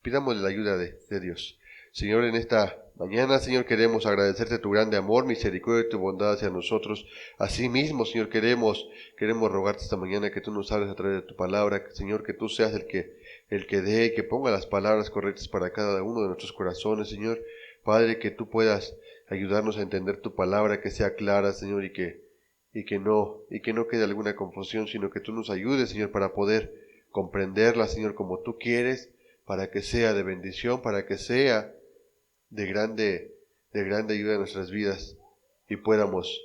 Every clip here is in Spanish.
Pidamos la ayuda de Dios. Señor, en esta mañana, Señor, queremos agradecerte tu grande amor, misericordia y tu bondad hacia nosotros. Asimismo, Señor, queremos rogarte esta mañana que tú nos hables a través de tu palabra, Señor, que tú seas el que dé y que ponga las palabras correctas para cada uno de nuestros corazones, Señor. Padre, que tú puedas ayudarnos a entender tu palabra, que sea clara, Señor, y que no quede alguna confusión, sino que tú nos ayudes, Señor, para poder comprenderla, Señor, como tú quieres, para que sea de bendición, para que sea de grande ayuda en nuestras vidas y podamos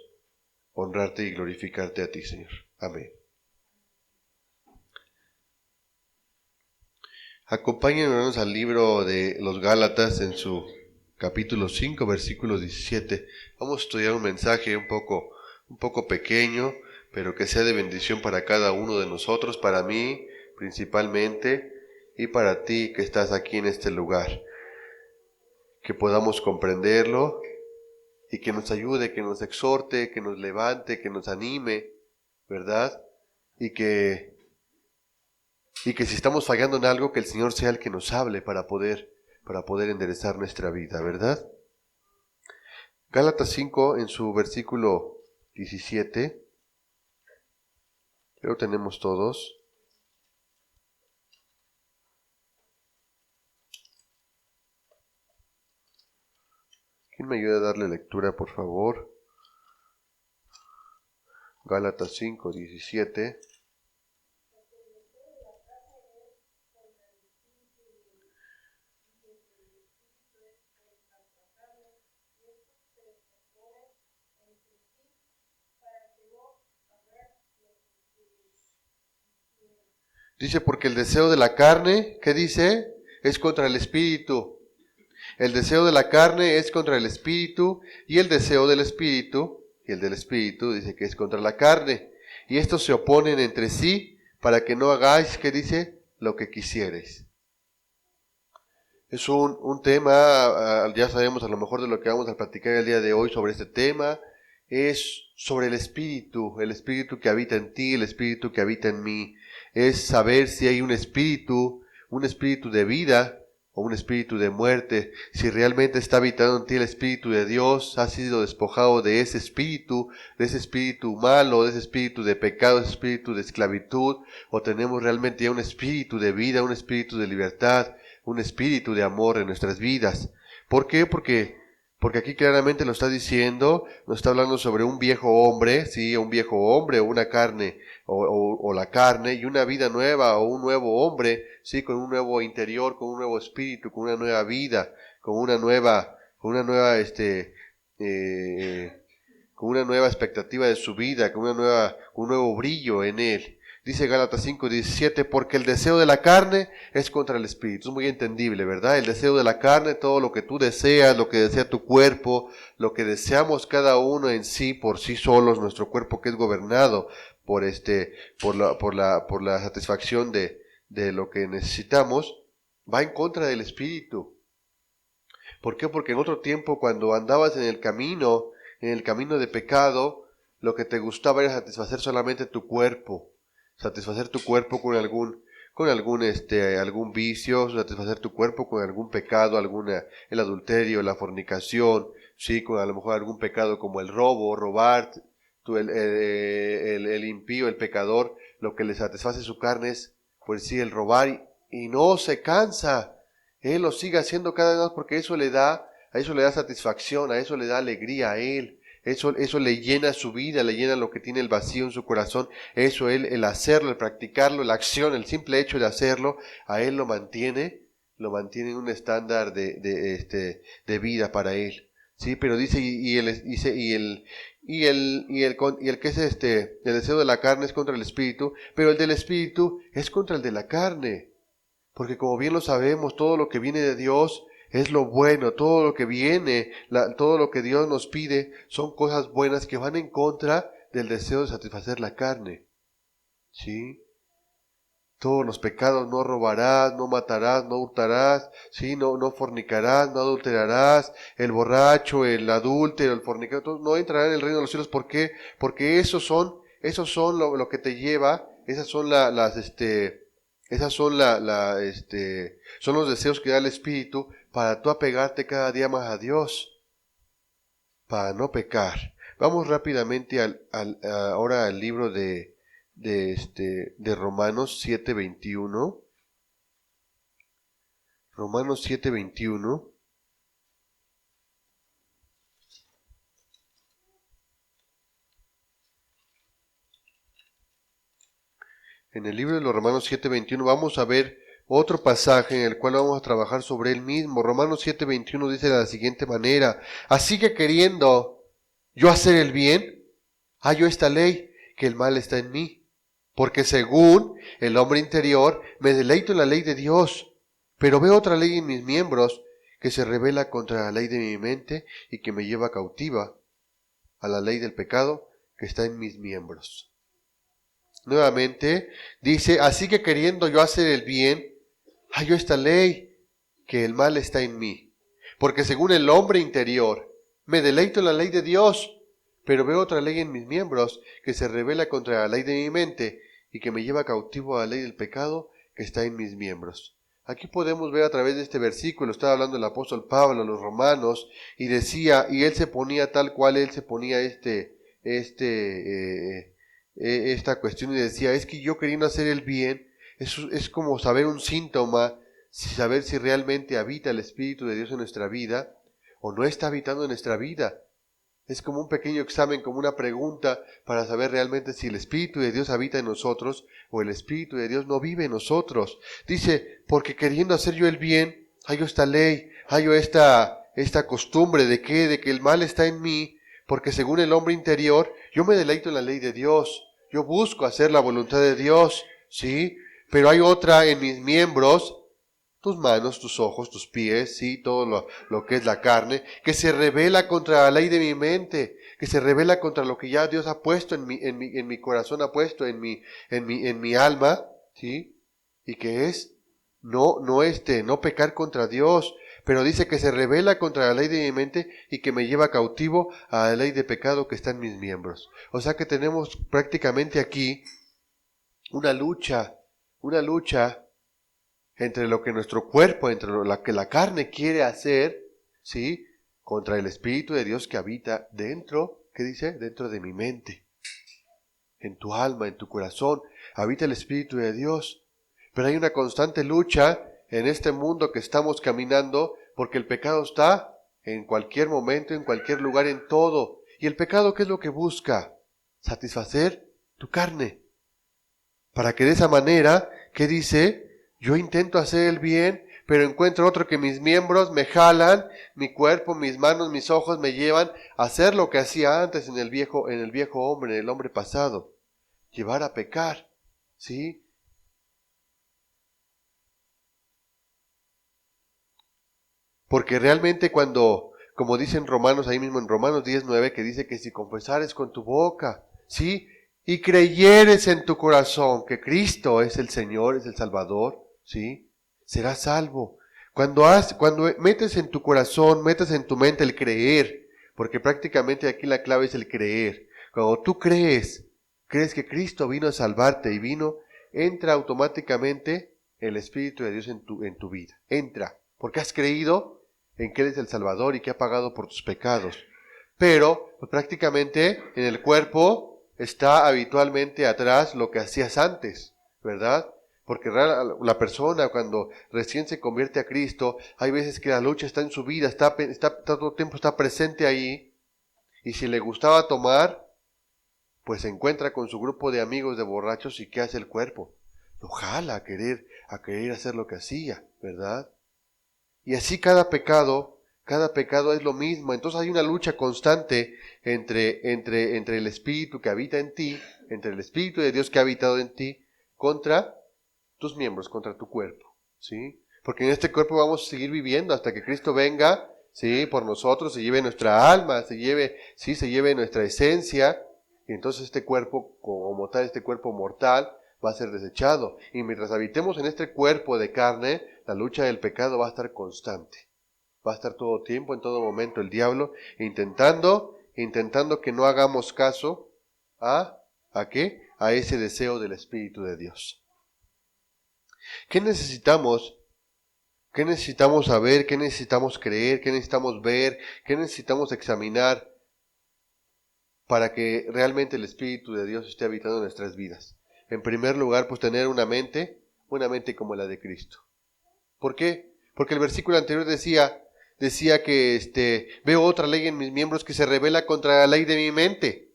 honrarte y glorificarte a ti, Señor. Amén. Acompáñenos al libro de los Gálatas en su capítulo 5, versículo 17. Vamos a estudiar un mensaje un poco pequeño, pero que sea de bendición para cada uno de nosotros, para mí principalmente, y para ti que estás aquí en este lugar. Que podamos comprenderlo y que nos ayude, que nos exhorte, que nos levante, que nos anime, ¿verdad? Y que si estamos fallando en algo, que el Señor sea el que nos hable para poder enderezar nuestra vida, ¿verdad? Gálatas 5 en su versículo 17, lo tenemos todos. ¿Quién me ayuda a darle lectura, por favor? Gálatas 5, 17. Dice, porque el deseo de la carne, ¿qué dice? Es contra el espíritu. El deseo de la carne es contra el espíritu, y el deseo del espíritu, dice que es contra la carne. Y estos se oponen entre sí para que no hagáis, ¿qué dice? Lo que quisierais. Es un tema, ya sabemos a lo mejor de lo que vamos a platicar el día de hoy sobre este tema, es sobre el espíritu que habita en ti, el espíritu que habita en mí. Es saber si hay un espíritu de vida o un espíritu de muerte, si realmente está habitando en ti el espíritu de Dios, has sido despojado de ese espíritu malo, de ese espíritu de pecado, de ese espíritu de esclavitud, o tenemos realmente ya un espíritu de vida, un espíritu de libertad, un espíritu de amor en nuestras vidas. ¿Por qué? Porque aquí claramente lo está diciendo, nos está hablando sobre un viejo hombre, sí, un viejo hombre, o una carne, o la carne, y una vida nueva, o un nuevo hombre, sí, con un nuevo interior, con un nuevo espíritu, con una nueva vida, con una nueva expectativa de su vida, con un nuevo brillo en él. Dice Gálatas 5:17, porque el deseo de la carne es contra el espíritu. Es muy entendible, ¿verdad? El deseo de la carne, todo lo que tú deseas, lo que desea tu cuerpo, lo que deseamos cada uno en sí, por sí solos, nuestro cuerpo que es gobernado por la satisfacción de lo que necesitamos, va en contra del espíritu. ¿Por qué? Porque en otro tiempo, cuando andabas en el camino de pecado, lo que te gustaba era satisfacer solamente tu cuerpo. Satisfacer tu cuerpo con algún vicio, satisfacer tu cuerpo con algún pecado, el adulterio, la fornicación, sí, con a lo mejor algún pecado como el robo, robar. El impío, el pecador, lo que le satisface su carne es, pues sí, el robar, y no se cansa. Él lo sigue haciendo cada vez más porque a eso le da satisfacción, a eso le da alegría a él. Eso le llena su vida, le llena lo que tiene el vacío en su corazón. Eso el hacerlo, el practicarlo, la acción, el simple hecho de hacerlo, a él lo mantiene en un estándar de vida para él. Sí, pero dice el que es el deseo de la carne es contra el espíritu, pero el del espíritu es contra el de la carne. Porque como bien lo sabemos, todo lo que viene de Dios es lo bueno, todo lo que viene, todo lo que Dios nos pide son cosas buenas que van en contra del deseo de satisfacer la carne. ¿Sí? Todos los pecados, no robarás, no matarás, no hurtarás, ¿sí? No fornicarás, no adulterarás, el borracho, el adúltero, el fornicador, no entrarán en el reino de los cielos. ¿Por qué? Porque esos son lo que te lleva, esas son Esas son son los deseos que da el Espíritu para tú apegarte cada día más a Dios, para no pecar. Vamos rápidamente ahora al libro de Romanos 7:21. Romanos 7:21. En el libro de los Romanos 7:21 vamos a ver otro pasaje en el cual vamos a trabajar sobre él mismo. Romanos 7:21 dice de la siguiente manera: así que queriendo yo hacer el bien, hallo esta ley, que el mal está en mí. Porque según el hombre interior me deleito en la ley de Dios, pero veo otra ley en mis miembros que se rebela contra la ley de mi mente y que me lleva cautiva a la ley del pecado que está en mis miembros. Nuevamente dice: así que queriendo yo hacer el bien, hallo esta ley, que el mal está en mí. Porque según el hombre interior, me deleito en la ley de Dios, pero veo otra ley en mis miembros que se rebela contra la ley de mi mente y que me lleva cautivo a la ley del pecado que está en mis miembros. Aquí podemos ver a través de este versículo, estaba hablando el apóstol Pablo a los romanos, y decía, y él se ponía tal cual él se ponía esta cuestión, y decía: es que yo queriendo hacer el bien, es como saber un síntoma, saber si realmente habita el Espíritu de Dios en nuestra vida o no está habitando en nuestra vida. Es como un pequeño examen, como una pregunta para saber realmente si el Espíritu de Dios habita en nosotros o el Espíritu de Dios no vive en nosotros. Dice: porque queriendo hacer yo el bien, hallo esta ley, hallo esta costumbre de que el mal está en mí, porque según el hombre interior, yo me deleito en la ley de Dios, yo busco hacer la voluntad de Dios, ¿sí? Pero hay otra en mis miembros, tus manos, tus ojos, tus pies, sí, todo lo que es la carne, que se rebela contra la ley de mi mente, que se rebela contra lo que ya Dios ha puesto en mi corazón, ha puesto en mi alma, sí, y que es no pecar contra Dios, pero dice que se rebela contra la ley de mi mente y que me lleva cautivo a la ley de pecado que está en mis miembros. O sea que tenemos prácticamente aquí una lucha entre lo que nuestro cuerpo, entre lo que la carne quiere hacer, ¿sí? Contra el Espíritu de Dios que habita dentro, ¿qué dice? Dentro de mi mente, en tu alma, en tu corazón, habita el Espíritu de Dios. Pero hay una constante lucha en este mundo que estamos caminando, porque el pecado está en cualquier momento, en cualquier lugar, en todo. ¿Y el pecado qué es lo que busca? Satisfacer tu carne. Para que de esa manera, ¿qué dice? Yo intento hacer el bien, pero encuentro otro que mis miembros me jalan, mi cuerpo, mis manos, mis ojos me llevan a hacer lo que hacía antes en el viejo hombre, en el hombre pasado. Llevar a pecar, ¿sí? Porque realmente cuando, como dice en Romanos, ahí mismo en Romanos 10:9, que dice que si confesares con tu boca, ¿sí? Y creyeres en tu corazón que Cristo es el Señor, es el Salvador, ¿sí? Serás salvo. Cuando metes en tu corazón, metes en tu mente el creer, porque prácticamente aquí la clave es el creer. Cuando tú crees que Cristo vino a salvarte y entra automáticamente el Espíritu de Dios en tu vida. Entra, porque has creído en que Él es el Salvador y que ha pagado por tus pecados. Pero pues, prácticamente en el cuerpo está habitualmente atrás lo que hacías antes, ¿verdad? Porque la persona cuando recién se convierte a Cristo, hay veces que la lucha está en su vida, está todo el tiempo está presente ahí, y si le gustaba tomar, pues se encuentra con su grupo de amigos de borrachos, y ¿qué hace el cuerpo? Lo jala a querer hacer lo que hacía, ¿verdad? Y así cada pecado es lo mismo. Entonces hay una lucha constante entre el Espíritu que habita en ti, entre el Espíritu de Dios que ha habitado en ti, contra tus miembros, contra tu cuerpo, ¿sí? Porque en este cuerpo vamos a seguir viviendo hasta que Cristo venga, ¿sí? Por nosotros, se lleve nuestra alma, se lleve nuestra esencia, y entonces este cuerpo, como tal, este cuerpo mortal, va a ser desechado. Y mientras habitemos en este cuerpo de carne, la lucha del pecado va a estar constante. Va a estar todo tiempo, en todo momento, el diablo intentando que no hagamos caso ¿a qué? A ese deseo del Espíritu de Dios. ¿Qué necesitamos? ¿Qué necesitamos saber? ¿Qué necesitamos creer? ¿Qué necesitamos ver? ¿Qué necesitamos examinar para que realmente el Espíritu de Dios esté habitando en nuestras vidas? En primer lugar, pues tener una mente como la de Cristo. ¿Por qué? Porque el versículo anterior decía que veo otra ley en mis miembros que se revela contra la ley de mi mente.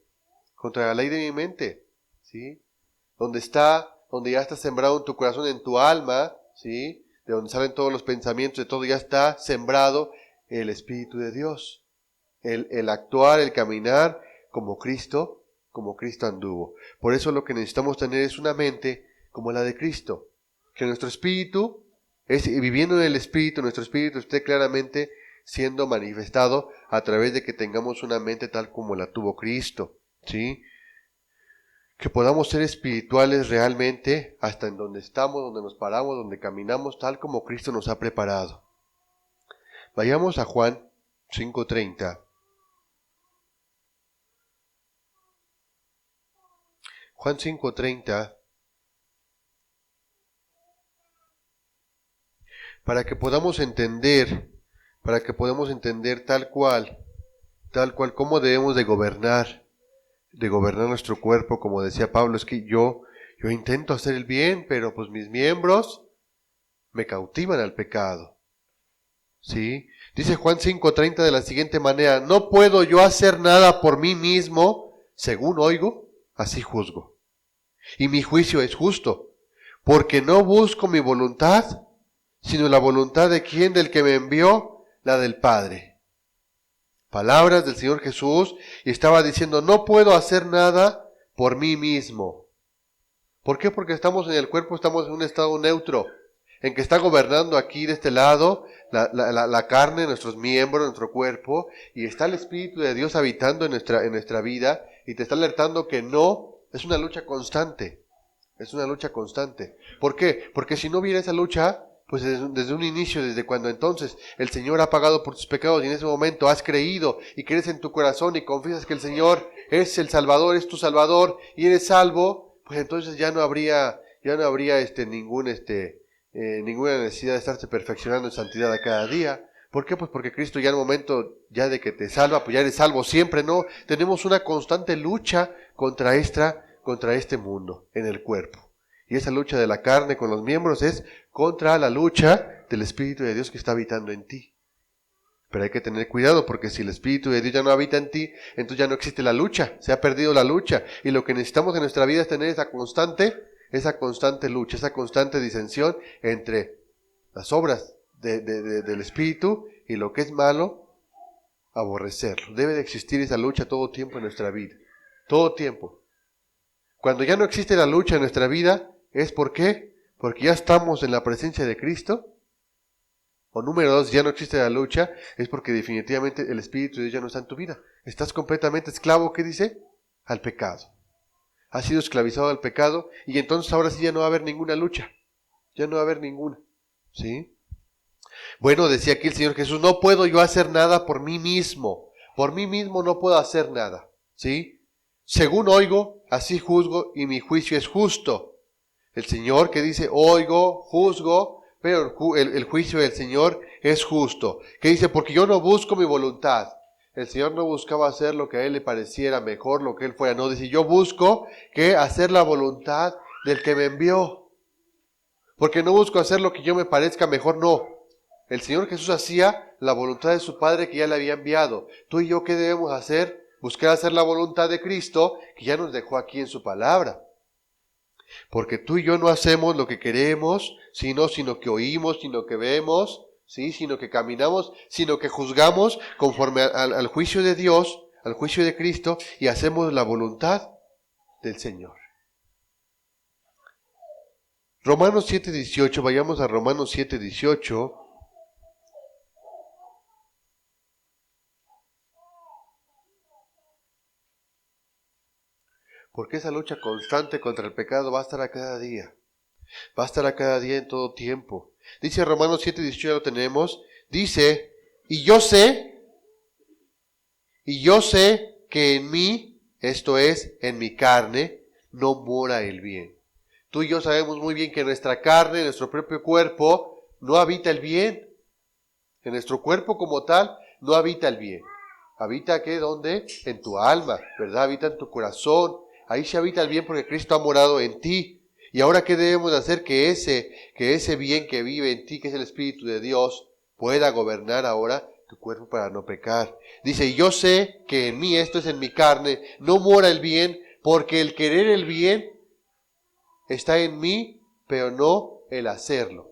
Contra la ley de mi mente, ¿sí? Donde ya está sembrado en tu corazón, en tu alma, ¿sí? De donde salen todos los pensamientos, de todo ya está sembrado el Espíritu de Dios. El actuar, el caminar como Cristo anduvo. Por eso lo que necesitamos tener es una mente como la de Cristo. Que nuestro espíritu, viviendo en el Espíritu, nuestro espíritu esté claramente siendo manifestado a través de que tengamos una mente tal como la tuvo Cristo, ¿sí? Que podamos ser espirituales realmente hasta en donde estamos, donde nos paramos, donde caminamos, tal como Cristo nos ha preparado. Vayamos a Juan 5:30. Juan 5:30, para que podamos entender tal cual cómo debemos de gobernar nuestro cuerpo, como decía Pablo, es que yo intento hacer el bien, pero pues mis miembros me cautivan al pecado. ¿Sí? Dice Juan 5:30 de la siguiente manera: no puedo yo hacer nada por mí mismo, según oigo, así juzgo. Y mi juicio es justo, porque no busco mi voluntad, sino la voluntad de quién, del que me envió, la del Padre. Palabras del Señor Jesús, y estaba diciendo, no puedo hacer nada por mí mismo. ¿Por qué? Porque estamos en el cuerpo, estamos en un estado neutro, en que está gobernando aquí de este lado la carne, nuestros miembros, nuestro cuerpo, y está el Espíritu de Dios habitando en nuestra vida, y te está alertando que no, es una lucha constante. Es una lucha constante. ¿Por qué? Porque si no hubiera esa lucha, pues desde un inicio, desde cuando entonces el Señor ha pagado por tus pecados y en ese momento has creído y crees en tu corazón y confiesas que el Señor es el Salvador, es tu Salvador y eres salvo, pues entonces ya no habría ninguna necesidad de estarte perfeccionando en santidad a cada día. ¿Por qué? Pues porque Cristo ya en el momento ya de que te salva, pues ya eres salvo siempre, ¿no? Tenemos una constante lucha contra este mundo en el cuerpo. Y esa lucha de la carne con los miembros es contra la lucha del Espíritu de Dios que está habitando en ti. Pero hay que tener cuidado, porque si el Espíritu de Dios ya no habita en ti, entonces ya no existe la lucha, se ha perdido la lucha. Y lo que necesitamos en nuestra vida es tener esa constante lucha, esa constante disensión entre las obras del Espíritu y lo que es malo, aborrecerlo. Debe de existir esa lucha todo tiempo en nuestra vida, todo tiempo. Cuando ya no existe la lucha en nuestra vida, ¿es por qué? Porque ya estamos en la presencia de Cristo. O número 2, ya no existe la lucha, es porque definitivamente el Espíritu de Dios ya no está en tu vida. Estás completamente esclavo, ¿qué dice? Al pecado. Has sido esclavizado al pecado y entonces ahora sí ya no va a haber ninguna lucha. Ya no va a haber ninguna. ¿Sí? Bueno, decía aquí el Señor Jesús, no puedo yo hacer nada por mí mismo. Por mí mismo no puedo hacer nada. ¿Sí? Según oigo, así juzgo y mi juicio es justo. El Señor que dice, oigo, juzgo, pero el juicio del Señor es justo. Que dice, porque yo no busco mi voluntad. El Señor no buscaba hacer lo que a Él le pareciera mejor, lo que Él fuera. No, dice, yo busco que hacer la voluntad del que me envió. Porque no busco hacer lo que yo me parezca mejor, no. El Señor Jesús hacía la voluntad de su Padre que ya le había enviado. Tú y yo, ¿qué debemos hacer? Buscar hacer la voluntad de Cristo, que ya nos dejó aquí en su palabra. Porque tú y yo no hacemos lo que queremos, sino que oímos, sino que vemos, ¿sí? Sino que caminamos, sino que juzgamos conforme al juicio de Dios, al juicio de Cristo, y hacemos la voluntad del Señor. Romanos 7:18, vayamos a Romanos 7:18. Porque esa lucha constante contra el pecado va a estar a cada día. Va a estar a cada día en todo tiempo. Dice Romanos 7:18, ya lo tenemos. Dice, y yo sé que en mí, esto es, en mi carne, no mora el bien. Tú y yo sabemos muy bien que en nuestra carne, en nuestro propio cuerpo, no habita el bien. En nuestro cuerpo como tal, no habita el bien. ¿Habita qué? ¿Dónde? En tu alma, ¿verdad? Habita en tu corazón. Ahí se habita el bien porque Cristo ha morado en ti. Y ahora, ¿qué debemos de hacer? Que ese bien que vive en ti, que es el Espíritu de Dios, pueda gobernar ahora tu cuerpo para no pecar. Dice, y yo sé que en mí, esto es en mi carne, no mora el bien, porque el querer el bien está en mí, pero no el hacerlo.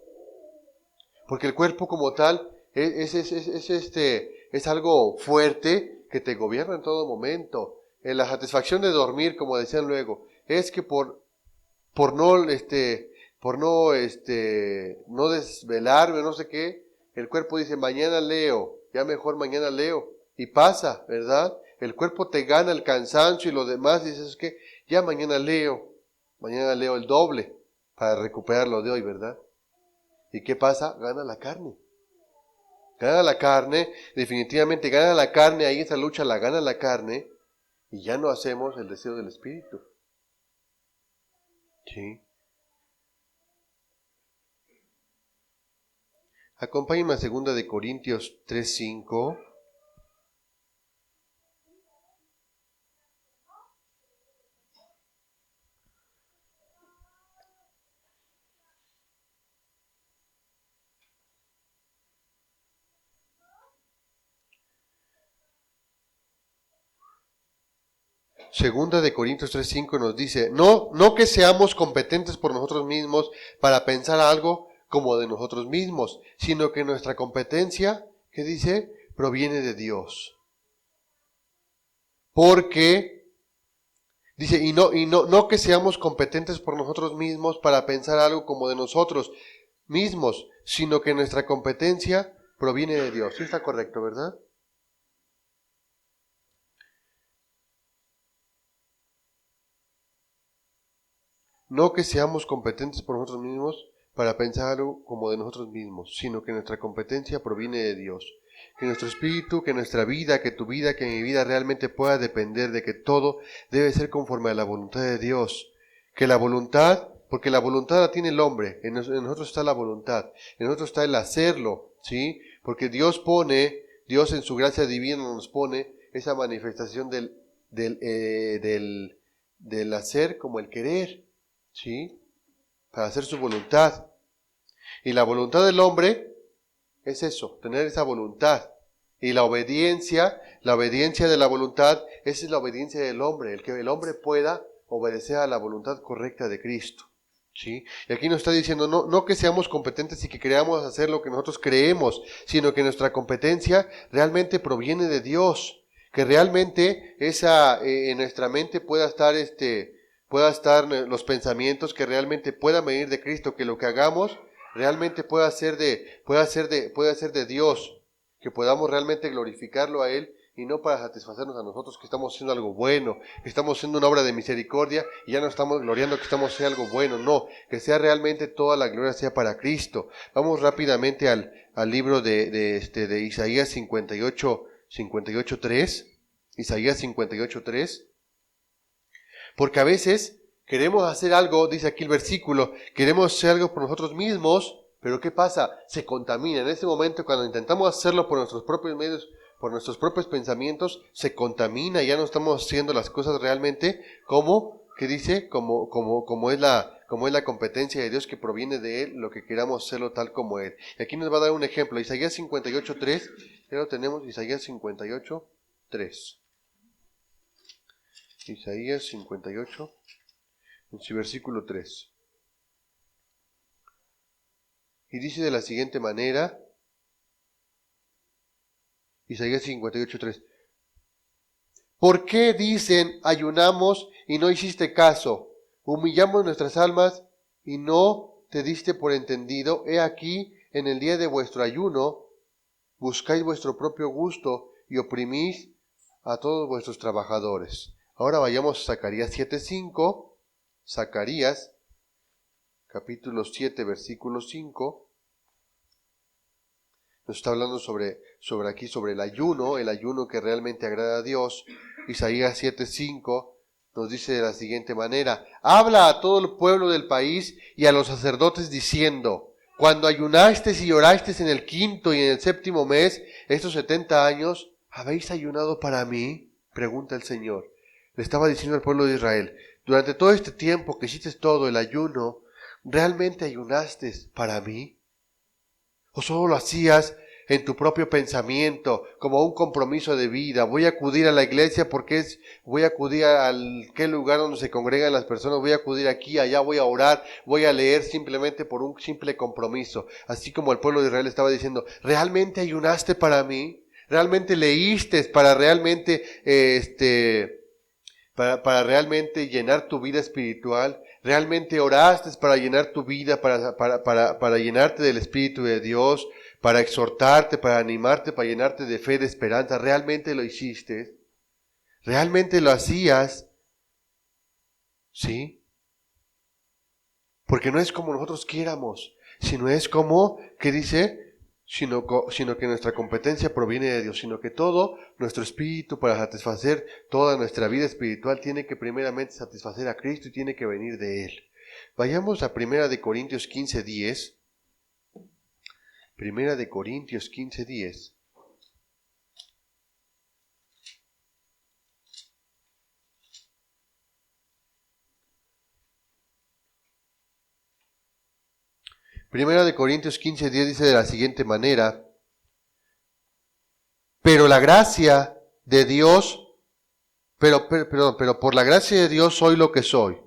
Porque el cuerpo como tal es algo fuerte que te gobierna en todo momento. En la satisfacción de dormir, como decían luego, es que por no desvelarme, no sé qué, el cuerpo dice, mañana leo, ya mejor mañana leo. Y pasa, ¿verdad? El cuerpo te gana el cansancio y lo demás, y dices, que ya mañana leo el doble para recuperar lo de hoy, ¿verdad? ¿Y qué pasa? Gana la carne. Gana la carne, definitivamente gana la carne, ahí esa lucha la gana la carne, y ya no hacemos el deseo del Espíritu. ¿Sí? Acompáñenme a 2 de Corintios 3:5. Segunda de Corintios 3:5 nos dice, no que seamos competentes por nosotros mismos para pensar algo como de nosotros mismos, sino que nuestra competencia, ¿qué dice? Proviene de Dios. Porque, dice, no que seamos competentes por nosotros mismos para pensar algo como de nosotros mismos, sino que nuestra competencia proviene de Dios. Sí está correcto, ¿verdad? No que seamos competentes por nosotros mismos para pensar algo como de nosotros mismos, sino que nuestra competencia proviene de Dios. Que nuestro espíritu, que nuestra vida, que tu vida, que mi vida realmente pueda depender de que todo debe ser conforme a la voluntad de Dios. Que la voluntad, porque la voluntad la tiene el hombre, en nosotros está la voluntad, en nosotros está el hacerlo, ¿sí? Porque Dios en su gracia divina nos pone esa manifestación del hacer como el querer. ¿Sí? Para hacer su voluntad. Y la voluntad del hombre es eso, tener esa voluntad. Y la obediencia de la voluntad, esa es la obediencia del hombre, el que el hombre pueda obedecer a la voluntad correcta de Cristo. ¿Sí? Y aquí nos está diciendo, no que seamos competentes y que creamos hacer lo que nosotros creemos, sino que nuestra competencia realmente proviene de Dios. Que realmente en nuestra mente pueda estar los pensamientos, que realmente puedan venir de Cristo, que lo que hagamos realmente pueda ser de Dios, que podamos realmente glorificarlo a Él y no para satisfacernos a nosotros que estamos haciendo algo bueno, que estamos haciendo una obra de misericordia y ya no estamos gloriando que estamos haciendo algo bueno, no, que sea realmente toda la gloria sea para Cristo. Vamos rápidamente al libro de Isaías 58:3, Isaías 58:3. Porque a veces queremos hacer algo, dice aquí el versículo, queremos hacer algo por nosotros mismos, pero ¿qué pasa? Se contamina. En ese momento, cuando intentamos hacerlo por nuestros propios medios, por nuestros propios pensamientos, se contamina, ya no estamos haciendo las cosas realmente como, ¿qué dice? Como es la competencia de Dios que proviene de Él, lo que queramos hacerlo tal como Él. Y aquí nos va a dar un ejemplo, Isaías 58:3, ya lo tenemos, Isaías 58:3. Isaías 58, en su versículo 3. Y dice de la siguiente manera, Isaías 58:3. ¿Por qué dicen, ayunamos y no hiciste caso? Humillamos nuestras almas y no te diste por entendido. He aquí, en el día de vuestro ayuno, buscáis vuestro propio gusto y oprimís a todos vuestros trabajadores. Ahora vayamos a Zacarías 7:5. Zacarías, capítulo 7, versículo 5. Nos está hablando sobre el ayuno que realmente agrada a Dios. Isaías 7:5 nos dice de la siguiente manera: habla a todo el pueblo del país y a los sacerdotes diciendo: cuando ayunasteis y orasteis en el 5º y en el 7º mes, estos 70 años, ¿habéis ayunado para mí? Pregunta el Señor. Le estaba diciendo al pueblo de Israel: durante todo este tiempo que hiciste todo el ayuno, ¿realmente ayunaste para mí? ¿O solo lo hacías en tu propio pensamiento, como un compromiso de vida? Voy a acudir a la iglesia voy a acudir al qué lugar donde se congregan las personas, voy a acudir aquí, allá, voy a orar, voy a leer simplemente por un simple compromiso. Así como el pueblo de Israel estaba diciendo: ¿realmente ayunaste para mí? ¿Realmente leíste para realmente, para realmente llenar tu vida espiritual? ¿Realmente oraste para llenar tu vida, para llenarte del Espíritu de Dios, para exhortarte, para animarte, para llenarte de fe, de esperanza? ¿Realmente lo hiciste? ¿Realmente lo hacías? ¿Sí? Porque no es como nosotros quieramos, sino es como, ¿qué dice? Sino que nuestra competencia proviene de Dios, sino que todo nuestro espíritu, para satisfacer toda nuestra vida espiritual, tiene que primeramente satisfacer a Cristo y tiene que venir de Él. Vayamos a 1 Corintios 15:10. 1 Corintios 15:10. Primera de Corintios 15:10 dice de la siguiente manera: pero la gracia de Dios, pero por la gracia de Dios soy lo que soy,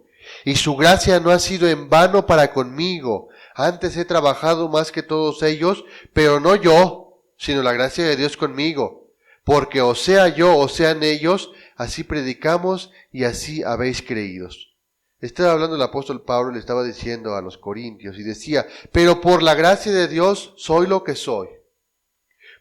y su gracia no ha sido en vano para conmigo. Antes he trabajado más que todos ellos, pero no yo, sino la gracia de Dios conmigo. Porque o sea yo o sean ellos, así predicamos y así habéis creído. Estaba hablando el apóstol Pablo, le estaba diciendo a los corintios y decía: pero por la gracia de Dios soy lo que soy.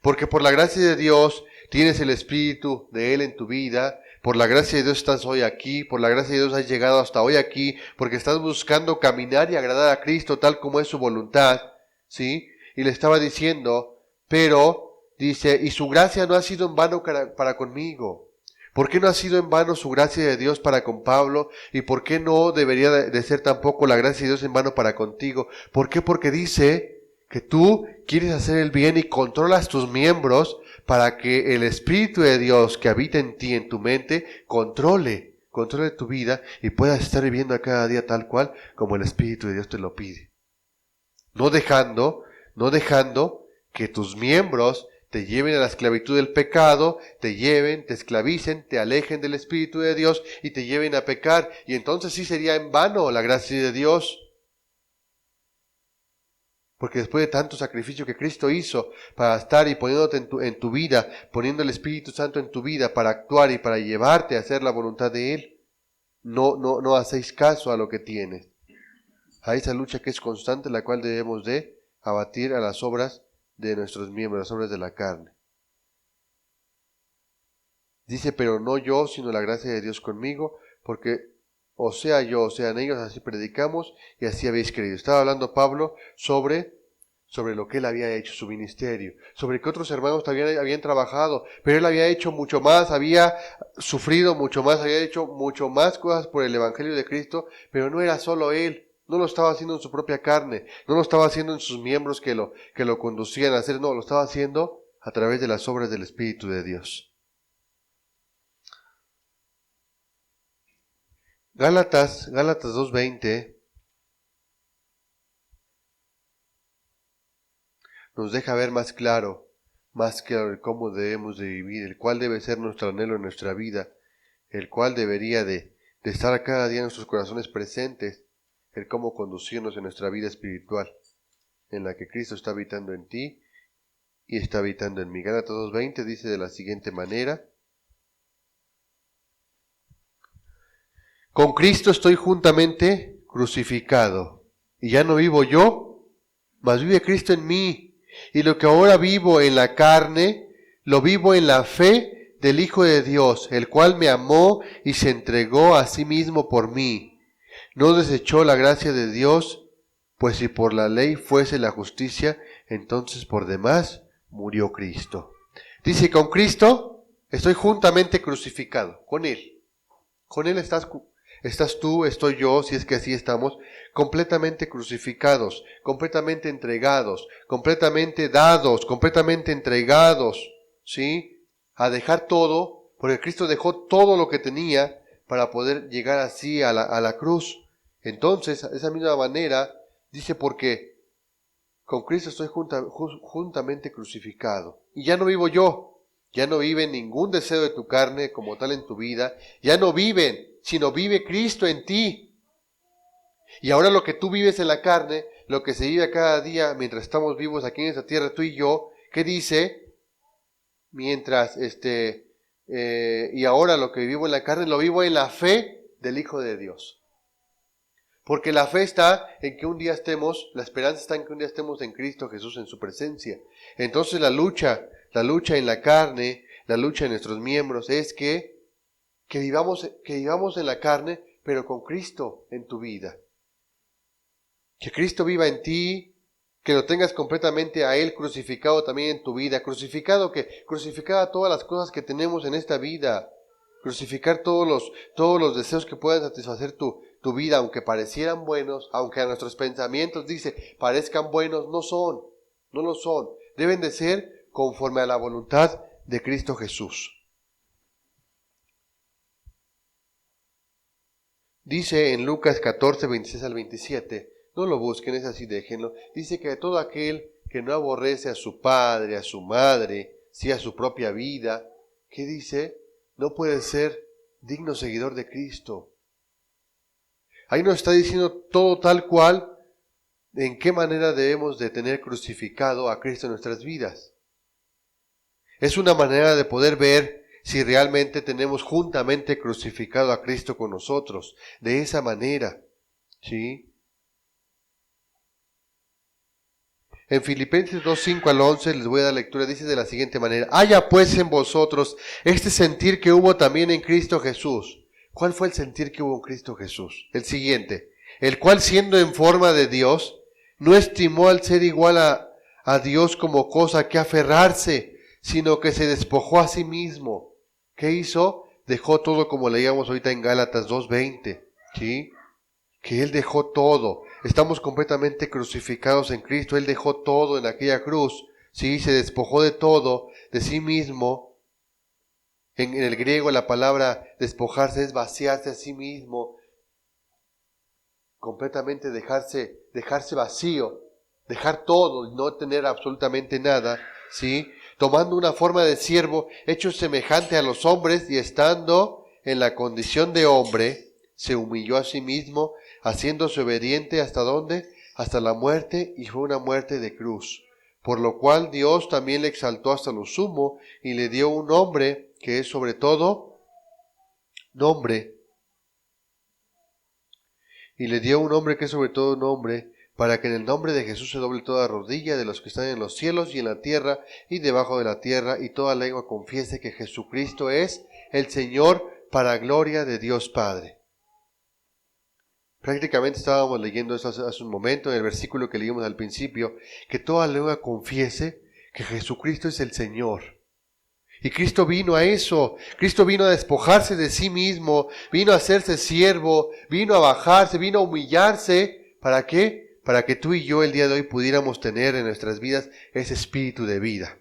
Porque por la gracia de Dios tienes el Espíritu de Él en tu vida. Por la gracia de Dios estás hoy aquí. Por la gracia de Dios has llegado hasta hoy aquí. Porque estás buscando caminar y agradar a Cristo tal como es su voluntad. ¿Sí? Y le estaba diciendo, pero, dice, y su gracia no ha sido en vano para conmigo. ¿Por qué no ha sido en vano su gracia de Dios para con Pablo? ¿Y por qué no debería de ser tampoco la gracia de Dios en vano para contigo? ¿Por qué? Porque dice que tú quieres hacer el bien y controlas tus miembros para que el Espíritu de Dios que habita en ti, en tu mente, controle tu vida y puedas estar viviendo a cada día tal cual como el Espíritu de Dios te lo pide. No dejando que tus miembros te lleven a la esclavitud del pecado, te esclavicen, te alejen del Espíritu de Dios y te lleven a pecar. Y entonces sí sería en vano la gracia de Dios. Porque después de tanto sacrificio que Cristo hizo para estar y poniéndote en tu vida, poniendo el Espíritu Santo en tu vida para actuar y para llevarte a hacer la voluntad de Él, no hacéis caso a lo que tienes. A esa lucha que es constante, la cual debemos de abatir a las obras de nuestros miembros, las obras de la carne. Dice, pero no yo, sino la gracia de Dios conmigo, porque o sea yo, o sean ellos, así predicamos y así habéis creído. Estaba hablando Pablo sobre lo que él había hecho, su ministerio, sobre que otros hermanos también habían trabajado, pero él había hecho mucho más, había sufrido mucho más, había hecho mucho más cosas por el Evangelio de Cristo, pero no era solo él. No lo estaba haciendo en su propia carne, no lo estaba haciendo en sus miembros que lo conducían a hacer, no, lo estaba haciendo a través de las obras del Espíritu de Dios. Gálatas 2:20 nos deja ver más claro el cómo debemos de vivir, el cual debe ser nuestro anhelo en nuestra vida, el cual debería de estar cada día en nuestros corazones presentes, el cómo conducirnos en nuestra vida espiritual, en la que Cristo está habitando en ti y está habitando en mí. Gálatas 2:20 dice de la siguiente manera: con Cristo estoy juntamente crucificado, y ya no vivo yo, mas vive Cristo en mí, y lo que ahora vivo en la carne, lo vivo en la fe del Hijo de Dios, el cual me amó y se entregó a sí mismo por mí. No desechó la gracia de Dios, pues si por la ley fuese la justicia, entonces por demás murió Cristo. Dice, con Cristo estoy juntamente crucificado, con Él. Con Él estás tú, estoy yo, si es que así estamos, completamente crucificados, completamente entregados, completamente dados, completamente entregados, ¿sí? A dejar todo, porque Cristo dejó todo lo que tenía para poder llegar así a la cruz. Entonces, de esa misma manera, dice, porque con Cristo estoy juntamente crucificado. Y ya no vivo yo, ya no vive ningún deseo de tu carne como tal en tu vida, ya no viven, sino vive Cristo en ti. Y ahora lo que tú vives en la carne, lo que se vive cada día mientras estamos vivos aquí en esta tierra, tú y yo, ¿qué dice? Mientras, y ahora lo que vivo en la carne, lo vivo en la fe del Hijo de Dios. Porque la fe está en que un día estemos, la esperanza está en que un día estemos en Cristo Jesús en su presencia. Entonces la lucha en la carne, la lucha en nuestros miembros es que vivamos en la carne, pero con Cristo en tu vida. Que Cristo viva en ti, que lo tengas completamente a Él crucificado también en tu vida. Crucificada todas las cosas que tenemos en esta vida. Crucificar todos los deseos que puedan satisfacer tu vida, aunque parecieran buenos, aunque a nuestros pensamientos, dice, parezcan buenos, no lo son. Deben de ser conforme a la voluntad de Cristo Jesús. Dice en Lucas 14, 26 al 27, no lo busquen, es así, déjenlo. Dice que todo aquel que no aborrece a su padre, a su madre, sí a su propia vida, ¿qué dice? No puede ser digno seguidor de Cristo. Ahí nos está diciendo todo tal cual, en qué manera debemos de tener crucificado a Cristo en nuestras vidas. Es una manera de poder ver si realmente tenemos juntamente crucificado a Cristo con nosotros. De esa manera, ¿sí? En Filipenses 2, 5 al 11 les voy a dar lectura, dice de la siguiente manera: haya pues en vosotros este sentir que hubo también en Cristo Jesús. ¿Cuál fue el sentir que hubo en Cristo Jesús? El siguiente: el cual siendo en forma de Dios, no estimó al ser igual a Dios como cosa que aferrarse, sino que se despojó a sí mismo. ¿Qué hizo? Dejó todo, como leíamos ahorita en Gálatas 2:20, ¿sí? Que Él dejó todo. Estamos completamente crucificados en Cristo. Él dejó todo en aquella cruz, ¿sí? Se despojó de todo, de sí mismo. En el griego la palabra despojarse es vaciarse a sí mismo, completamente dejarse vacío, dejar todo y no tener absolutamente nada, ¿sí? Tomando una forma de siervo, hecho semejante a los hombres y estando en la condición de hombre, se humilló a sí mismo, haciéndose obediente ¿hasta dónde? Hasta la muerte, y fue una muerte de cruz. Por lo cual Dios también le exaltó hasta lo sumo y le dio un nombre que es sobre todo nombre. Y le dio un nombre que es sobre todo nombre, para que en el nombre de Jesús se doble toda rodilla de los que están en los cielos y en la tierra y debajo de la tierra, y toda lengua confiese que Jesucristo es el Señor, para gloria de Dios Padre. Prácticamente estábamos leyendo eso hace un momento, en el versículo que leímos al principio, que toda lengua confiese que Jesucristo es el Señor. Y Cristo vino a eso, Cristo vino a despojarse de sí mismo, vino a hacerse siervo, vino a bajarse, vino a humillarse. ¿Para qué? Para que tú y yo el día de hoy pudiéramos tener en nuestras vidas ese espíritu de vida.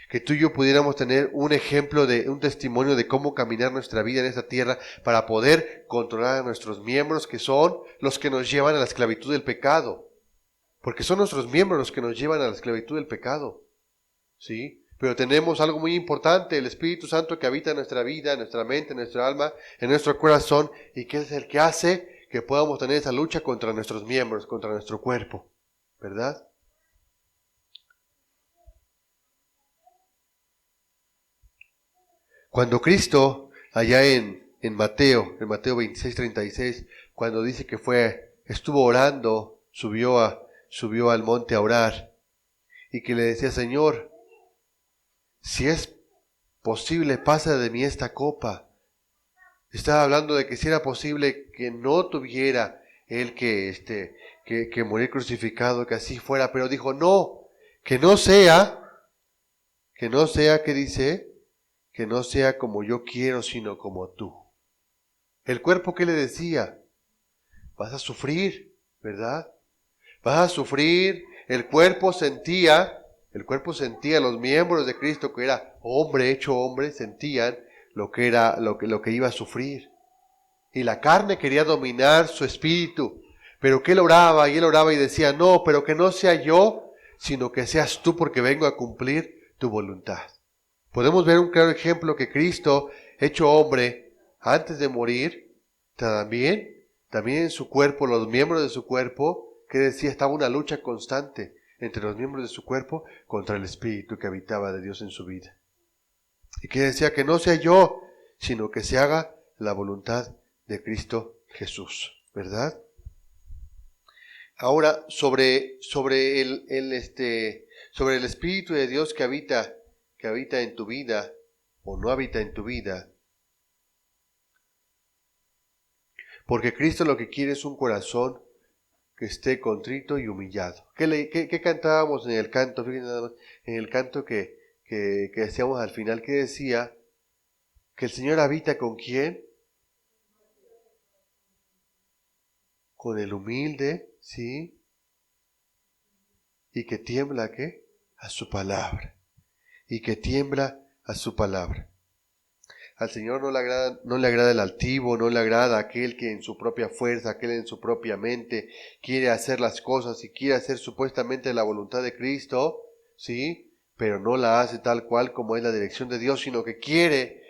Que tú y yo pudiéramos tener un ejemplo, un testimonio de cómo caminar nuestra vida en esta tierra para poder controlar a nuestros miembros, que son los que nos llevan a la esclavitud del pecado. Porque son nuestros miembros los que nos llevan a la esclavitud del pecado. ¿Sí? Pero tenemos algo muy importante, el Espíritu Santo que habita en nuestra vida, en nuestra mente, en nuestra alma, en nuestro corazón, y que es el que hace que podamos tener esa lucha contra nuestros miembros, contra nuestro cuerpo, ¿verdad? Cuando Cristo, allá en Mateo 26:36, cuando dice que estuvo orando, subió al monte a orar, y que le decía: Señor, si es posible, pasa de mí esta copa. Estaba hablando de que si era posible que no tuviera él que morir crucificado, que así fuera, pero dijo: no, que no sea, ¿qué dice? Que no sea como yo quiero, sino como tú. ¿El cuerpo qué le decía? Vas a sufrir, ¿verdad? Vas a sufrir. El cuerpo sentía, los miembros de Cristo, que era hombre hecho hombre, sentían lo que iba a sufrir. Y la carne quería dominar su espíritu. Pero que él oraba y decía, no, pero que no sea yo, sino que seas tú, porque vengo a cumplir tu voluntad. Podemos ver un claro ejemplo que Cristo, hecho hombre, antes de morir, también en su cuerpo, los miembros de su cuerpo, que decía, estaba una lucha constante entre los miembros de su cuerpo contra el Espíritu que habitaba de Dios en su vida. Y que decía que no sea yo, sino que se haga la voluntad de Cristo Jesús, ¿verdad? Ahora, sobre el Espíritu de Dios que habita en tu vida, o no habita en tu vida, porque Cristo lo que quiere es un corazón que esté contrito y humillado. ¿Qué cantábamos en el canto? Fíjense nada más, en el canto que decíamos al final, que decía que el Señor habita ¿con quién? Con el humilde, ¿sí? Y que tiembla, ¿qué? A su palabra. Y que tiembla a su palabra. Al Señor no le agrada el altivo, no le agrada aquel que en su propia fuerza, aquel en su propia mente quiere hacer las cosas y quiere hacer supuestamente la voluntad de Cristo, ¿sí? Pero no la hace tal cual como es la dirección de Dios, sino que quiere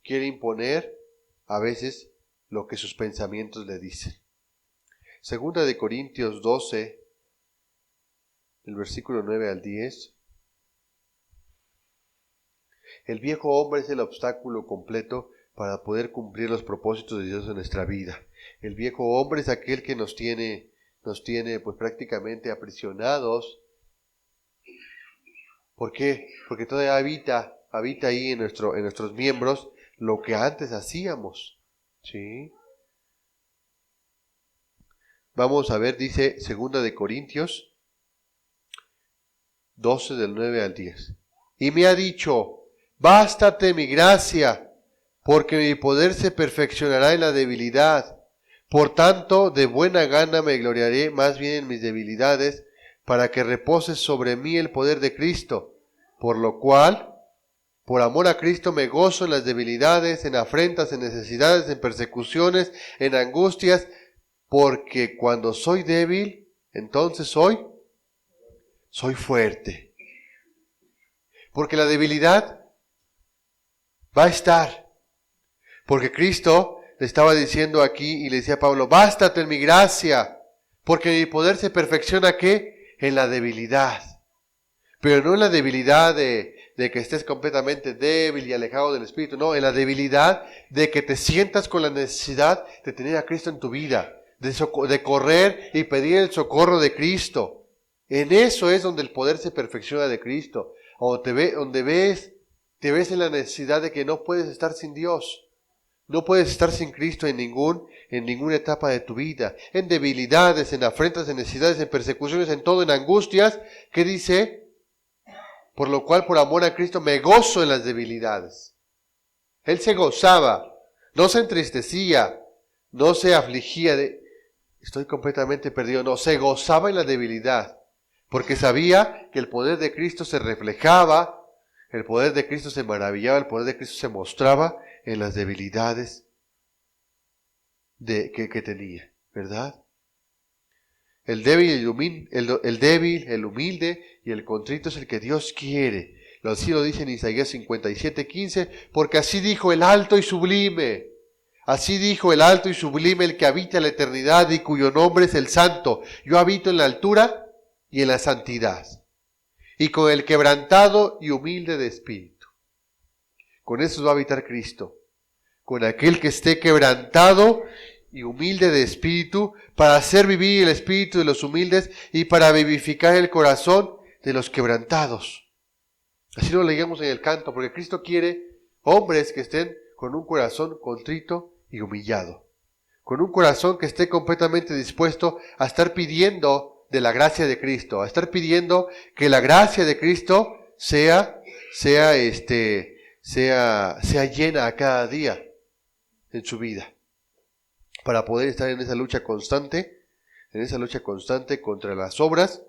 imponer a veces lo que sus pensamientos le dicen. Segunda de Corintios 12, el versículo 9 al 10. El viejo hombre es el obstáculo completo para poder cumplir los propósitos de Dios en nuestra vida. El viejo hombre es aquel que nos tiene pues prácticamente aprisionados. ¿Por qué? Porque todavía habita ahí en nuestros miembros lo que antes hacíamos, ¿sí? Vamos a ver, dice 2 de Corintios 12 del 9 al 10. Y me ha dicho, bástate mi gracia, porque mi poder se perfeccionará en la debilidad. Por tanto, de buena gana me gloriaré más bien en mis debilidades, para que repose sobre mí el poder de Cristo. Por lo cual, por amor a Cristo me gozo en las debilidades, en afrentas, en necesidades, en persecuciones, en angustias, porque cuando soy débil, entonces soy fuerte. Porque la debilidad va a estar. Porque Cristo le estaba diciendo aquí y le decía a Pablo, bástate en mi gracia, porque mi poder se perfecciona, ¿qué? En la debilidad. Pero no en la debilidad de que estés completamente débil y alejado del Espíritu, no, en la debilidad de que te sientas con la necesidad de tener a Cristo en tu vida, de correr y pedir el socorro de Cristo. En eso es donde el poder se perfecciona de Cristo, donde te ves en la necesidad de que no puedes estar sin Dios, no puedes estar sin Cristo en ninguna etapa de tu vida, en debilidades, en afrentas, en necesidades, en persecuciones, en todo, en angustias. ¿Qué dice? Por lo cual, por amor a Cristo, me gozo en las debilidades. Él se gozaba, no se entristecía, no se afligía de, estoy completamente perdido, no, se gozaba en la debilidad, porque sabía que el poder de Cristo se reflejaba, el poder de Cristo se maravillaba, el poder de Cristo se mostraba en las debilidades que tenía, ¿verdad? El débil, el humilde y el contrito es el que Dios quiere. Así lo dice en Isaías 57:15, porque así dijo el alto y sublime. Así dijo el alto y sublime, el que habita en la eternidad y cuyo nombre es el Santo. Yo habito en la altura y en la santidad. Y con el quebrantado y humilde de espíritu. Con eso va a habitar Cristo. Con aquel que esté quebrantado y humilde de espíritu, para hacer vivir el espíritu de los humildes y para vivificar el corazón de los quebrantados. Así lo leíamos en el canto, porque Cristo quiere hombres que estén con un corazón contrito y humillado, con un corazón que esté completamente dispuesto a estar pidiendo de la gracia de Cristo, a estar pidiendo que la gracia de Cristo sea llena a cada día en su vida, para poder estar en esa lucha constante contra las obras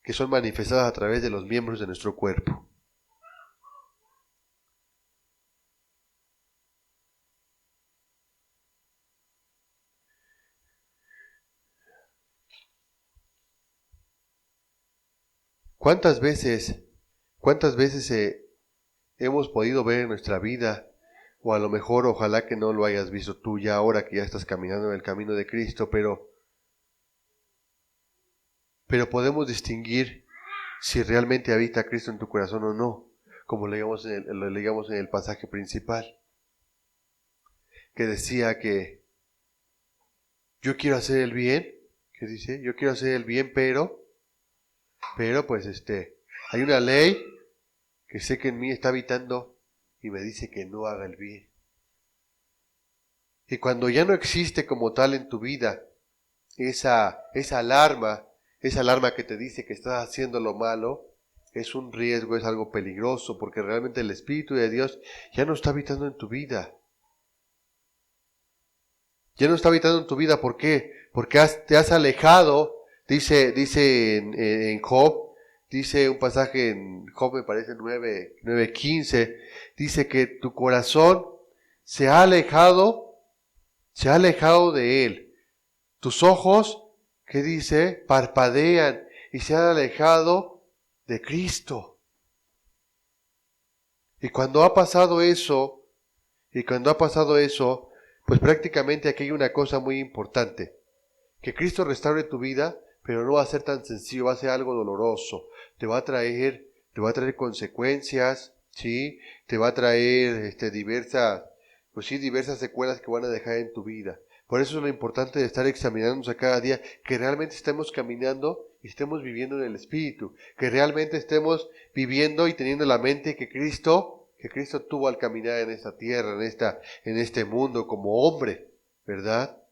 que son manifestadas a través de los miembros de nuestro cuerpo. ¿Cuántas veces hemos podido ver en nuestra vida, o a lo mejor ojalá que no lo hayas visto tú ya ahora que ya estás caminando en el camino de Cristo, pero podemos distinguir si realmente habita Cristo en tu corazón o no, como lo leíamos en el pasaje principal, que decía que yo quiero hacer el bien, ¿qué dice? Yo quiero hacer el bien, pero pues hay una ley que sé que en mí está habitando y me dice que no haga el bien. Y cuando ya no existe como tal en tu vida esa alarma que te dice que estás haciendo lo malo, es un riesgo, es algo peligroso, porque realmente el Espíritu de Dios ya no está habitando en tu vida. Ya no está habitando en tu vida, ¿por qué? Porque te has alejado, dice en Job, dice un pasaje en Job, me parece 9:15, dice que tu corazón se ha alejado de Él. Tus ojos, ¿qué dice? Parpadean y se han alejado de Cristo. Y cuando ha pasado eso, pues prácticamente aquí hay una cosa muy importante. Que Cristo restaure tu vida, pero no va a ser tan sencillo, va a ser algo doloroso. Te va a traer consecuencias, ¿sí? Te va a traer diversas secuelas que van a dejar en tu vida. Por eso es lo importante de estar examinándonos a cada día, que realmente estemos caminando y estemos viviendo en el Espíritu, que realmente estemos viviendo y teniendo la mente que Cristo tuvo al caminar en esta tierra, en este mundo como hombre, ¿verdad?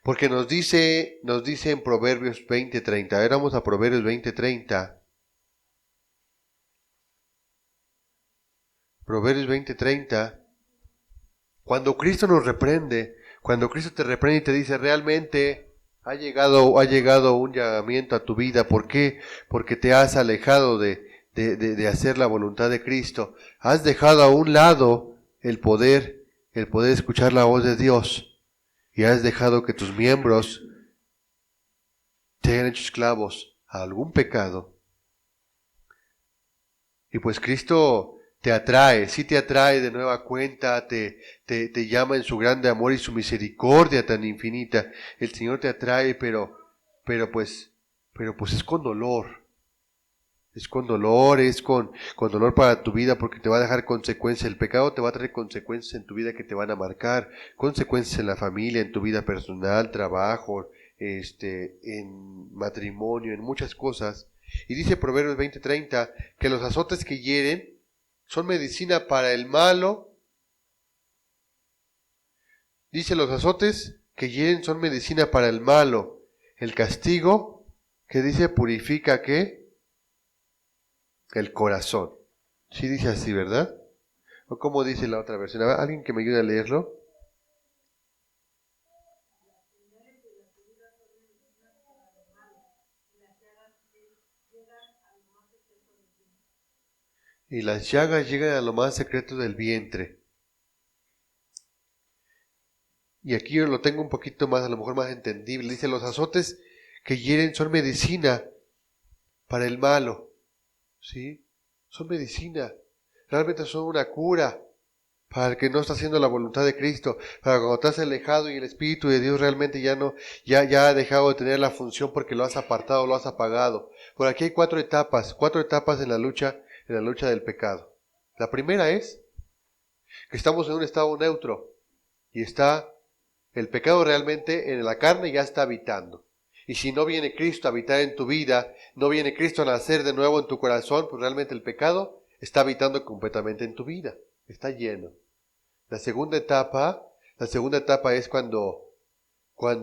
Porque nos dice en Proverbios 20:30, éramos a Proverbios 20:30. Proverbios 20:30, cuando Cristo nos reprende, cuando Cristo te reprende y te dice realmente ha llegado un llamamiento a tu vida, ¿por qué? Porque te has alejado de hacer la voluntad de Cristo, has dejado a un lado el poder escuchar la voz de Dios. Y has dejado que tus miembros te hayan hecho esclavos a algún pecado. Y pues Cristo te atrae, sí te atrae de nueva cuenta, te llama en su grande amor y su misericordia tan infinita. El Señor te atrae, pero pues es con dolor. Es con dolor, es con dolor para tu vida porque te va a dejar consecuencias. El pecado te va a traer consecuencias en tu vida que te van a marcar, consecuencias en la familia, en tu vida personal, trabajo, en matrimonio, en muchas cosas. Y dice Proverbios 20:30 que los azotes que hieren son medicina para el malo. Dice los azotes que hieren son medicina para el malo. El castigo, que dice, purifica ¿qué? El corazón. Sí dice así, ¿verdad? ¿O cómo dice la otra versión? ¿Alguien que me ayude a leerlo? Y las llagas llegan a lo más secreto del vientre. Y aquí yo lo tengo un poquito más, a lo mejor más entendible. Dice, los azotes que hieren son medicina para el malo. ¿Sí? Son medicina. Realmente son una cura para el que no está haciendo la voluntad de Cristo, para cuando te has alejado y el Espíritu de Dios realmente ya ha dejado de tener la función porque lo has apartado, lo has apagado. Por aquí hay cuatro etapas en la lucha del pecado. La primera es que estamos en un estado neutro y está el pecado realmente en la carne, ya está habitando. Y si no viene Cristo a habitar en tu vida, no viene Cristo a nacer de nuevo en tu corazón, pues realmente el pecado está habitando completamente en tu vida, está lleno. La segunda etapa es cuando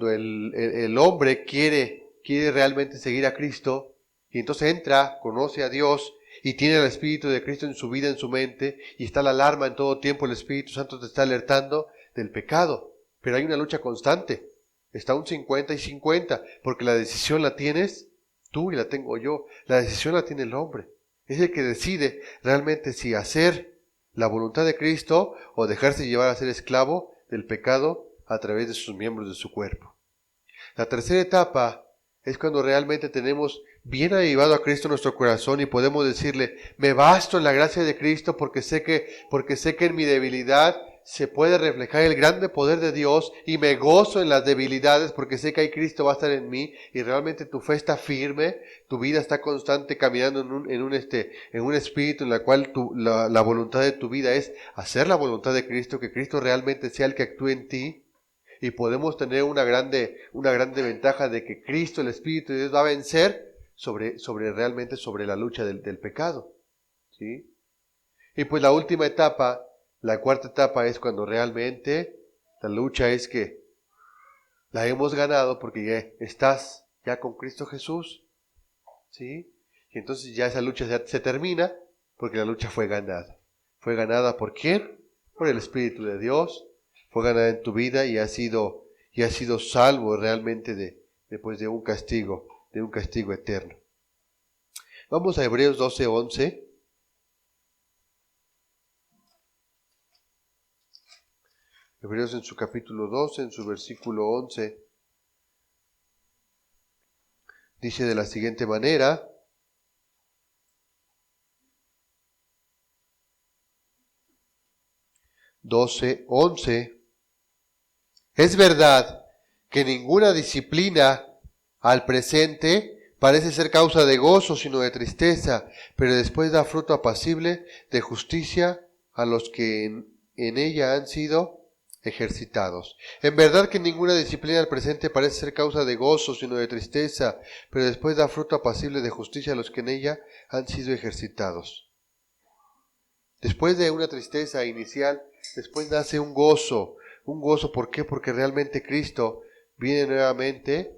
el hombre quiere realmente seguir a Cristo y entonces entra, conoce a Dios y tiene el Espíritu de Cristo en su vida, en su mente, y está la alarma en todo tiempo, el Espíritu Santo te está alertando del pecado. Pero hay una lucha constante. Está un 50 y 50, porque la decisión la tienes tú y la tengo yo. La decisión la tiene el hombre. Es el que decide realmente si hacer la voluntad de Cristo o dejarse llevar a ser esclavo del pecado a través de sus miembros de su cuerpo. La tercera etapa es cuando realmente tenemos bien avivado a Cristo en nuestro corazón y podemos decirle, me basto en la gracia de Cristo porque sé que en mi debilidad se puede reflejar el grande poder de Dios, y me gozo en las debilidades porque sé que ahí Cristo va a estar en mí, y realmente tu fe está firme, tu vida está constante caminando en un espíritu en la cual la voluntad de tu vida es hacer la voluntad de Cristo, que Cristo realmente sea el que actúe en ti. Y podemos tener una grande ventaja de que Cristo, el Espíritu de Dios, va a vencer realmente sobre la lucha del pecado. ¿Sí? Y pues la última etapa, la cuarta etapa, es cuando realmente la lucha es que la hemos ganado porque ya estás ya con Cristo Jesús. ¿Sí? Y entonces ya esa lucha se termina porque la lucha fue ganada. ¿Fue ganada por quién? Por el Espíritu de Dios. Fue ganada en tu vida y has sido salvo realmente después de un castigo eterno. Vamos a Hebreos 12:11. Hebreos en su capítulo 12, en su versículo 11, dice de la siguiente manera: es verdad que ninguna disciplina al presente parece ser causa de gozo, sino de tristeza, pero después da fruto apacible de justicia a los que en ella han sido ejercitados. En verdad que ninguna disciplina al presente parece ser causa de gozo, sino de tristeza, pero después da fruto apacible de justicia a los que en ella han sido ejercitados. Después de una tristeza inicial, después nace un gozo. Un gozo, ¿por qué? Porque realmente Cristo viene nuevamente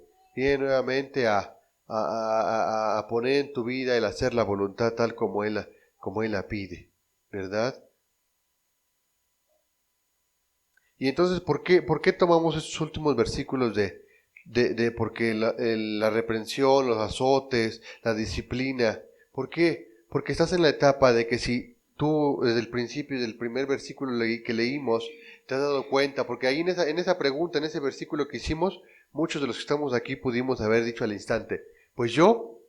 a poner en tu vida el hacer la voluntad tal como Él la pide, ¿verdad? Y entonces, ¿por qué tomamos estos últimos versículos porque la reprensión, los azotes, la disciplina? ¿Por qué? Porque estás en la etapa de que si tú desde el principio, del primer versículo que leímos, te has dado cuenta, porque ahí en esa pregunta, en ese versículo que hicimos, muchos de los que estamos aquí pudimos haber dicho al instante, pues yo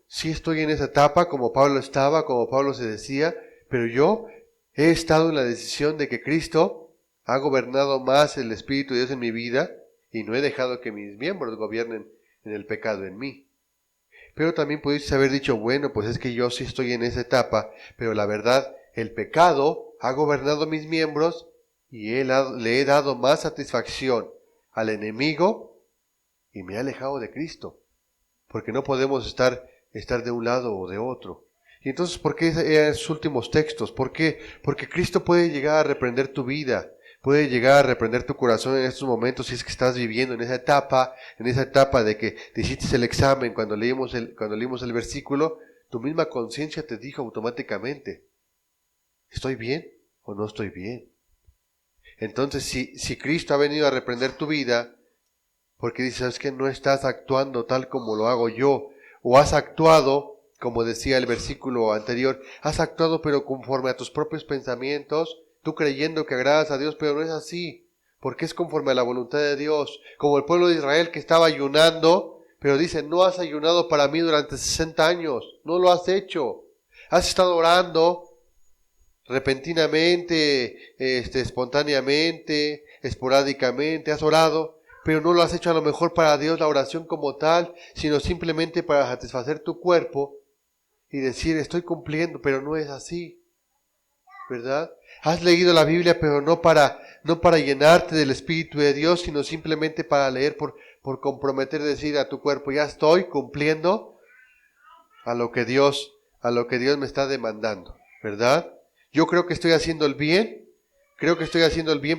sí estoy en esa etapa, como Pablo estaba, como Pablo se decía, pero yo he estado en la decisión de que Cristo ha gobernado más el Espíritu de Dios en mi vida y no he dejado que mis miembros gobiernen en el pecado en mí. Pero también pudiste haber dicho, bueno, pues es que yo sí estoy en esa etapa, pero la verdad, el pecado ha gobernado mis miembros y le he dado más satisfacción al enemigo y me he alejado de Cristo, porque no podemos estar de un lado o de otro. Y entonces, ¿por qué esos últimos textos? ¿Por qué? Porque Cristo puede llegar a reprender tu vida, puede llegar a reprender tu corazón en estos momentos si es que estás viviendo en esa etapa de que te hiciste el examen cuando leímos el versículo, tu misma conciencia te dijo automáticamente, ¿estoy bien o no estoy bien? Entonces, si Cristo ha venido a reprender tu vida, porque dices, ¿sabes qué? No estás actuando tal como lo hago yo, o has actuado, como decía el versículo anterior, has actuado pero conforme a tus propios pensamientos, tú creyendo que agradas a Dios, pero no es así, porque es conforme a la voluntad de Dios, como el pueblo de Israel que estaba ayunando, pero dice, no has ayunado para mí durante 60 años, no lo has hecho, has estado orando repentinamente, espontáneamente, esporádicamente, has orado, pero no lo has hecho a lo mejor para Dios la oración como tal, sino simplemente para satisfacer tu cuerpo y decir, estoy cumpliendo, pero no es así, ¿verdad? Has leído la Biblia, pero no para llenarte del Espíritu de Dios, sino simplemente para leer por comprometer, decir a tu cuerpo, ya estoy cumpliendo a lo que Dios me está demandando, ¿verdad? Yo creo que estoy haciendo el bien,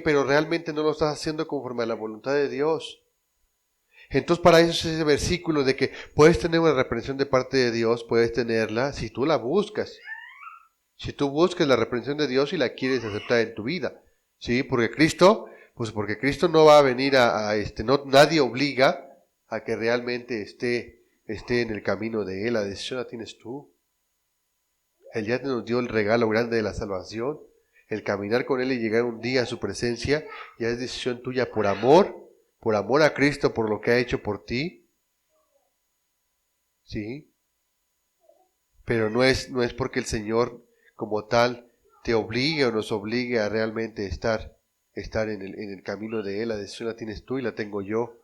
pero realmente no lo estás haciendo conforme a la voluntad de Dios. Entonces para eso es ese versículo de que puedes tener una reprensión de parte de Dios, puedes tenerla si tú la buscas. Si tú buscas la reprensión de Dios y la quieres aceptar en tu vida. ¿Sí? Porque Cristo, pues porque Cristo no va a venir no, nadie obliga a que realmente esté en el camino de Él. La decisión la tienes tú. Él ya nos dio el regalo grande de la salvación. El caminar con Él y llegar un día a su presencia ya es decisión tuya por amor a Cristo, por lo que ha hecho por ti. ¿Sí? Pero no es porque el Señor como tal te obligue o nos obligue a realmente estar en el camino de Él. La decisión la tienes tú y la tengo yo.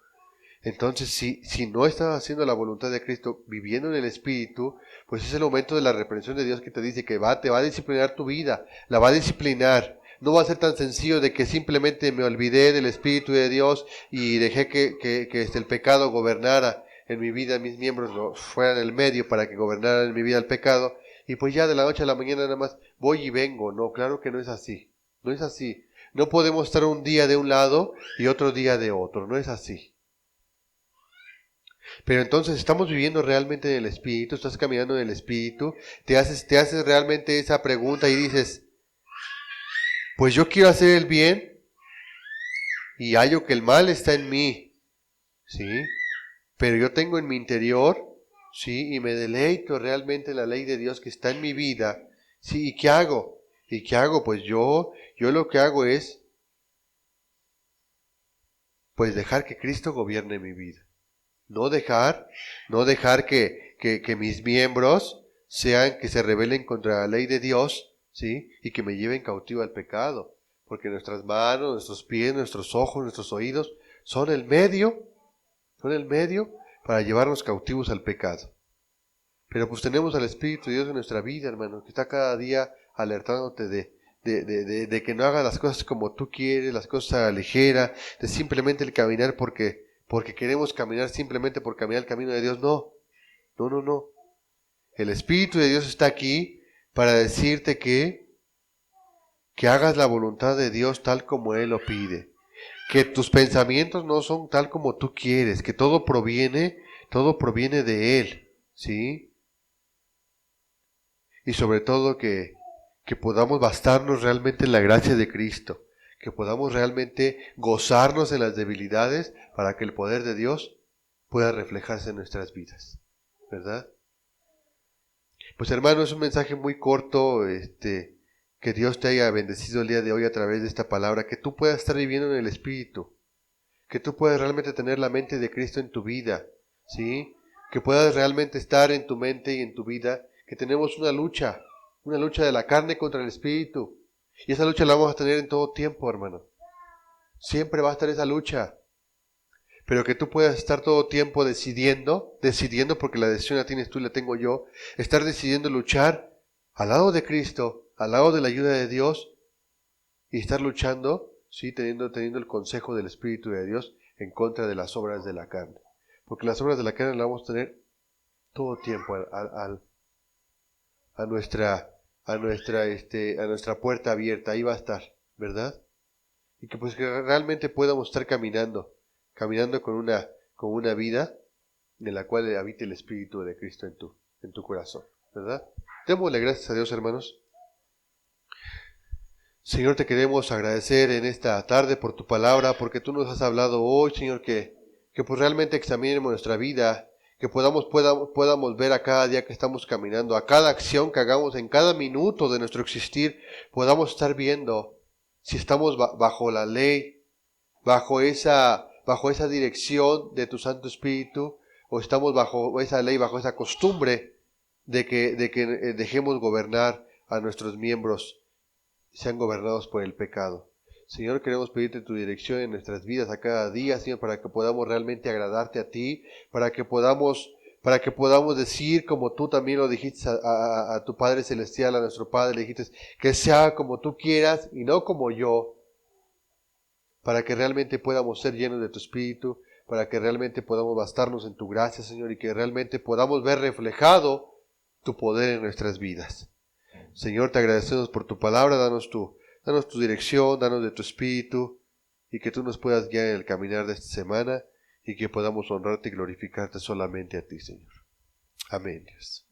Entonces, si no estás haciendo la voluntad de Cristo, viviendo en el Espíritu, pues es el momento de la reprensión de Dios que te dice que te va a disciplinar tu vida, la va a disciplinar. No va a ser tan sencillo de que simplemente me olvidé del Espíritu de Dios y dejé que el pecado gobernara en mi vida, mis miembros fueran el medio para que gobernara en mi vida el pecado, y pues ya de la noche a la mañana nada más voy y vengo. No, claro que no es así, no es así. No podemos estar un día de un lado y otro día de otro, no es así. Pero entonces estamos viviendo realmente en el Espíritu, estás caminando en el Espíritu, te haces realmente esa pregunta y dices, pues yo quiero hacer el bien y hallo que el mal está en mí, ¿sí? Pero yo tengo en mi interior, ¿sí? Y me deleito realmente en la ley de Dios que está en mi vida, ¿sí? ¿Y qué hago? ¿Y qué hago? Pues yo lo que hago es, pues dejar que Cristo gobierne mi vida. No dejar que mis miembros que se rebelen contra la ley de Dios, ¿sí? Y que me lleven cautivo al pecado. Porque nuestras manos, nuestros pies, nuestros ojos, nuestros oídos son el medio para llevarnos cautivos al pecado. Pero pues tenemos al Espíritu de Dios en nuestra vida, hermano, que está cada día alertándote de que no hagas las cosas como tú quieres, las cosas a la ligera, de simplemente el caminar porque queremos caminar simplemente por caminar el camino de Dios. No. El Espíritu de Dios está aquí para decirte que hagas la voluntad de Dios tal como Él lo pide. Que tus pensamientos no son tal como tú quieres, que todo proviene de Él, ¿sí? Y sobre todo que podamos bastarnos realmente en la gracia de Cristo, que podamos realmente gozarnos en las debilidades para que el poder de Dios pueda reflejarse en nuestras vidas, ¿verdad? Pues hermano, es un mensaje muy corto, que Dios te haya bendecido el día de hoy a través de esta palabra, que tú puedas estar viviendo en el Espíritu, que tú puedas realmente tener la mente de Cristo en tu vida, ¿sí? Que puedas realmente estar en tu mente y en tu vida, que tenemos una lucha de la carne contra el Espíritu, y esa lucha la vamos a tener en todo tiempo, hermano. Siempre va a estar esa lucha, pero que tú puedas estar todo tiempo decidiendo, porque la decisión la tienes tú y la tengo yo, estar decidiendo luchar al lado de Cristo, al lado de la ayuda de Dios, y estar luchando, sí, teniendo el consejo del Espíritu de Dios en contra de las obras de la carne. Porque las obras de la carne las vamos a tener todo tiempo a nuestra puerta abierta, ahí va a estar, ¿verdad? Y que pues que realmente podamos estar caminando con una vida en la cual habite el Espíritu de Cristo en tu corazón, ¿verdad? Démosle gracias a Dios, hermanos. Señor, te queremos agradecer en esta tarde por tu palabra, porque tú nos has hablado hoy, Señor, que pues realmente examinemos nuestra vida, que podamos ver a cada día que estamos caminando, a cada acción que hagamos, en cada minuto de nuestro existir, podamos estar viendo si estamos bajo la ley, bajo esa dirección de tu Santo Espíritu, o estamos bajo esa ley, bajo esa costumbre de que dejemos gobernar a nuestros miembros, sean gobernados por el pecado. Señor, queremos pedirte tu dirección en nuestras vidas a cada día, Señor, para que podamos realmente agradarte a ti, para que podamos decir como tú también lo dijiste a tu Padre Celestial, a nuestro Padre, le dijiste que sea como tú quieras y no como yo, para que realmente podamos ser llenos de tu Espíritu, para que realmente podamos bastarnos en tu gracia, Señor, y que realmente podamos ver reflejado tu poder en nuestras vidas. Señor, te agradecemos por tu palabra, danos tu dirección, danos de tu Espíritu, y que tú nos puedas guiar en el caminar de esta semana, y que podamos honrarte y glorificarte solamente a ti, Señor. Amén, Dios.